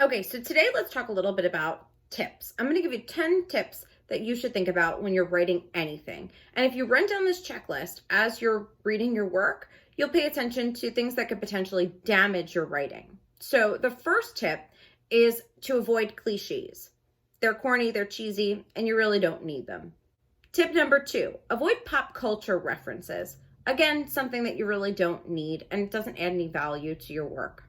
Okay, so today let's talk a little bit about tips. I'm going to give you 10 tips that you should think about when you're writing anything. And if you run down this checklist as you're reading your work, you'll pay attention to things that could potentially damage your writing. So the first tip is to avoid cliches. They're corny, they're cheesy, and you really don't need them. Tip number 2, avoid pop culture references. Again, something that you really don't need and it doesn't add any value to your work.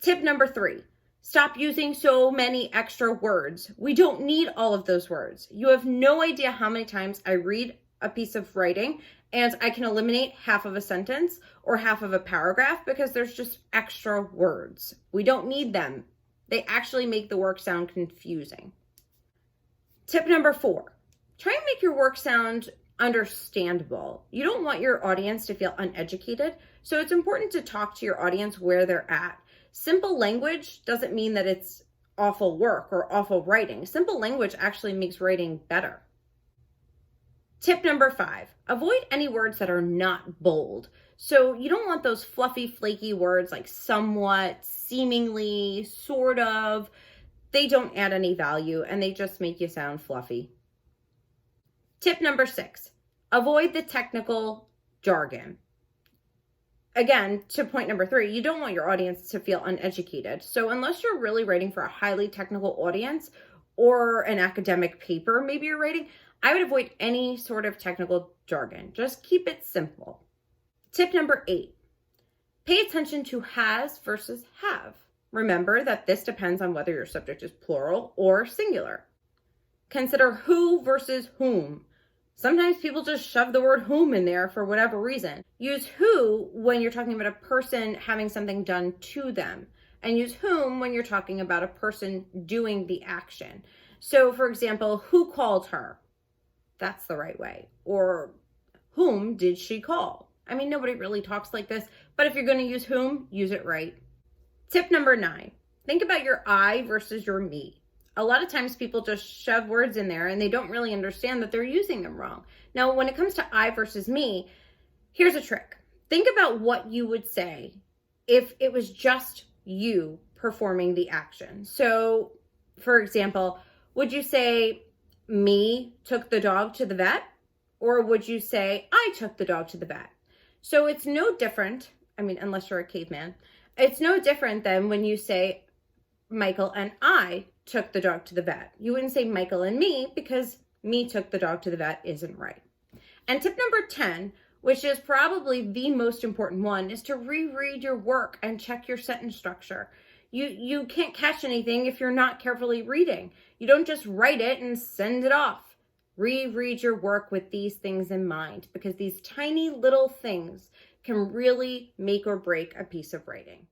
Tip number 3, stop using so many extra words. We don't need all of those words. You have no idea how many times I read a piece of writing and I can eliminate half of a sentence or half of a paragraph because there's just extra words. We don't need them. They actually make the work sound confusing. Tip number 4, try and make your work sound understandable. You don't want your audience to feel uneducated, so it's important to talk to your audience where they're at. Simple language doesn't mean that it's awful work or awful writing. Simple language actually makes writing better. Tip number 5, avoid any words that are not bold. So you don't want those fluffy, flaky words like somewhat, seemingly, sort of. They don't add any value and they just make you sound fluffy. Tip number 6, avoid the technical jargon. Again, to point number 3, you don't want your audience to feel uneducated. So unless you're really writing for a highly technical audience or an academic paper, maybe you're writing, I would avoid any sort of technical jargon. Just keep it simple. Tip number 8, pay attention to has versus have. Remember that this depends on whether your subject is plural or singular. Consider who versus whom. Sometimes people just shove the word whom in there for whatever reason. Use who when you're talking about a person having something done to them, and use whom when you're talking about a person doing the action. So for example, who called her? That's the right way. Or whom did she call? I mean, nobody really talks like this, but if you're going to use whom, use it right. Tip number 9, think about your I versus your me. A lot of times people just shove words in there and they don't really understand that they're using them wrong. Now, when it comes to I versus me, here's a trick. Think about what you would say if it was just you performing the action. So, for example, would you say me took the dog to the vet? Or would you say I took the dog to the vet? So it's no different, unless you're a caveman, it's no different than when you say Michael and I took the dog to the vet. You wouldn't say Michael and me because me took the dog to the vet isn't right. And tip number 10, which is probably the most important one, is to reread your work and check your sentence structure. You can't catch anything if you're not carefully reading. You don't just write it and send it off. Reread your work with these things in mind because these tiny little things can really make or break a piece of writing.